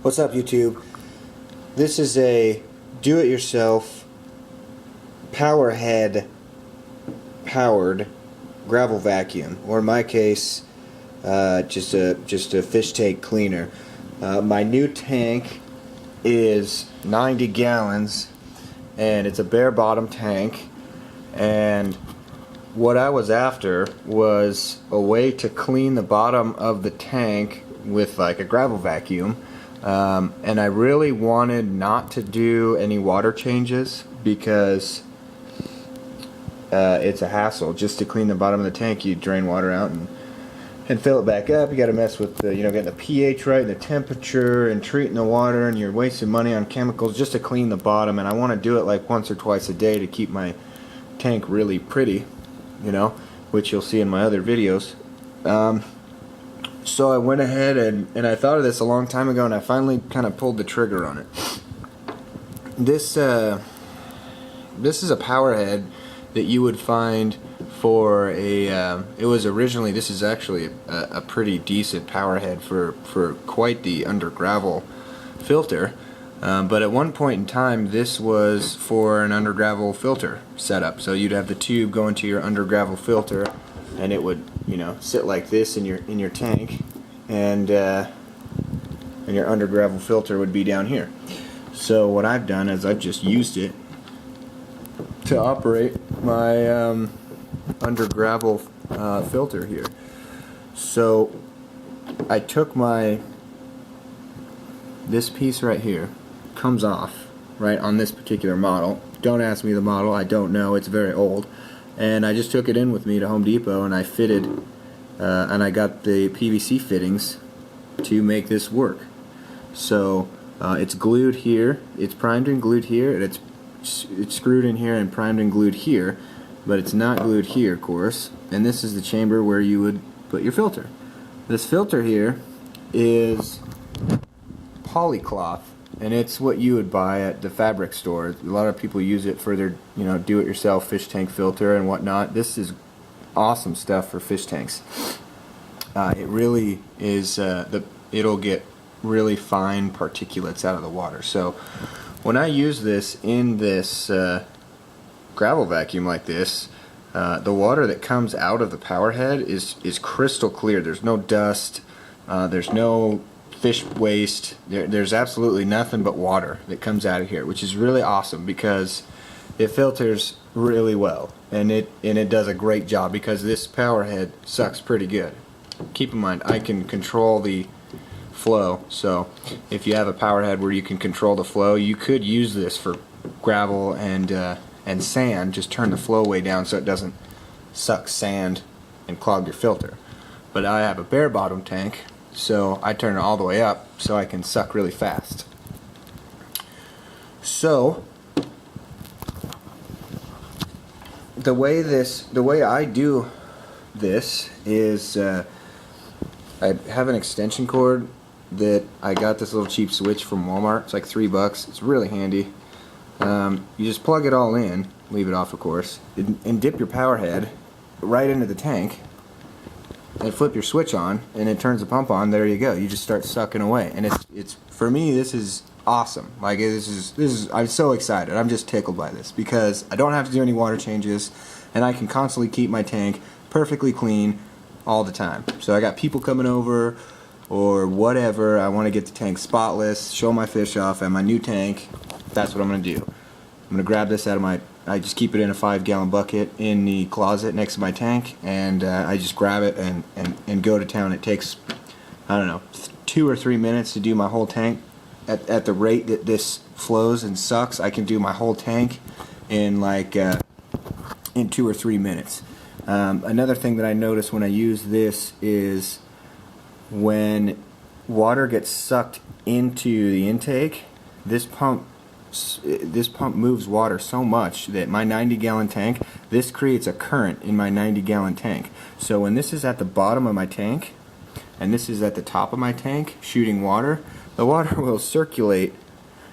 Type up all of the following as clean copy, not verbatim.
What's up, YouTube? This is a do-it-yourself powerhead powered gravel vacuum, or in my case, just a fish tank cleaner. My new tank is 90 gallons, and it's a bare bottom tank. And what I was after was a way to clean the bottom of the tank with like a gravel vacuum. And I really wanted not to do any water changes because it's a hassle just to clean the bottom of the tank. You drain water out and fill it back up. You got to mess with the, getting the pH right, the temperature, and treating the water, and you're wasting money on chemicals just to clean the bottom. And I want to do it like once or twice a day to keep my tank really pretty, which you'll see in my other videos. So I went ahead and I thought of this a long time ago, and I finally kind of pulled the trigger on it. This is a power head that you would find for a this is actually a pretty decent power head for quite the under gravel filter, but at one point in time this was for an under gravel filter setup. So you'd have the tube go into your under gravel filter, and it would sit like this in your tank, and your under gravel filter would be down here. So what I've done is I've just used it to operate my under gravel filter here. So I took this piece right here, comes off right on this particular model. Don't ask me the model, I don't know, it's very old. And I just took it in with me to Home Depot, and I fitted, and I got the PVC fittings to make this work. So it's glued here, it's primed and glued here, and it's screwed in here and primed and glued here, but it's not glued here, of course. And this is the chamber where you would put your filter. This filter here is polycloth, and it's what you would buy at the fabric store. A lot of people use it for their do-it-yourself fish tank filter and whatnot. This is awesome stuff for fish tanks. It really is. It'll get really fine particulates out of the water. So when I use this in this gravel vacuum like this, the water that comes out of the power head is crystal clear. There's no dust, there's no fish waste, there's absolutely nothing but water that comes out of here, which is really awesome because it filters really well, and it does a great job because this power head sucks pretty good. Keep in mind, I can control the flow, so if you have a power head where you can control the flow, you could use this for gravel and sand. Just turn the flow way down so it doesn't suck sand and clog your filter. But I have a bare bottom tank, so I turn it all the way up so I can suck really fast. So the way I do this is I have an extension cord that I got this little cheap switch from Walmart. It's like $3. It's really handy. You just plug it all in, leave it off of course, and dip your power head right into the tank, and flip your switch on, and it turns the pump on. There you go. You just start sucking away, and it's for me, this is awesome. Like this is I'm so excited. I'm just tickled by this because I don't have to do any water changes, and I can constantly keep my tank perfectly clean all the time. So I got people coming over or whatever, I want to get the tank spotless, show my fish off at my new tank. That's what I'm going to do. I'm going to grab this out of I just keep it in a 5-gallon bucket in the closet next to my tank, and I just grab it and go to town. It takes, I don't know, 2 or 3 minutes to do my whole tank. At the rate that this flows and sucks, I can do my whole tank in like in 2 or 3 minutes. Another thing that I notice when I use this is when water gets sucked into the intake, this pump moves water so much that my 90-gallon tank, this creates a current in my 90-gallon tank. So when this is at the bottom of my tank and this is at the top of my tank shooting water, the water will circulate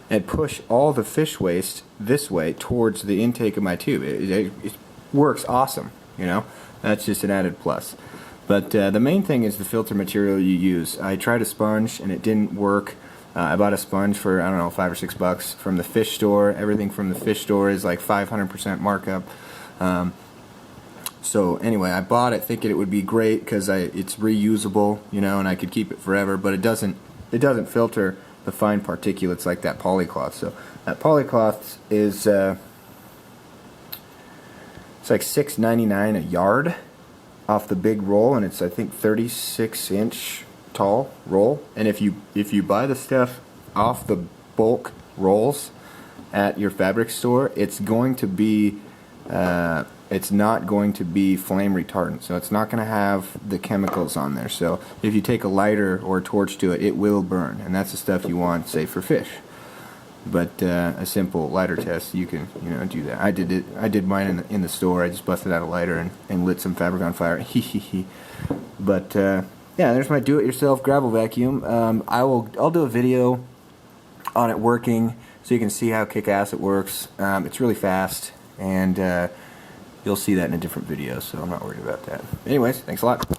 and push all the fish waste this way towards the intake of my tube. It works awesome, That's just an added plus. But the main thing is the filter material you use. I tried a sponge and it didn't work. I bought a sponge for, I don't know, $5 or $6 from the fish store. Everything from the fish store is like 500% markup. So anyway, I bought it thinking it would be great because it's reusable, you know, and I could keep it forever. But it doesn't filter the fine particulates like that polycloth. So that polycloth is it's like $6.99 a yard off the big roll, and it's, I think, 36-inch tall roll. And if you buy the stuff off the bulk rolls at your fabric store, it's going to be it's not going to be flame retardant, so it's not going to have the chemicals on there. So if you take a lighter or a torch to it, it will burn, and that's the stuff you want, say, for fish. But a simple lighter test, you can, you know, do that. I did mine in the store. I just busted out a lighter and lit some fabric on fire. But yeah, there's my do-it-yourself gravel vacuum. I'll do a video on it working so you can see how kick-ass it works. It's really fast, and you'll see that in a different video, so I'm not worried about that. Anyways, thanks a lot.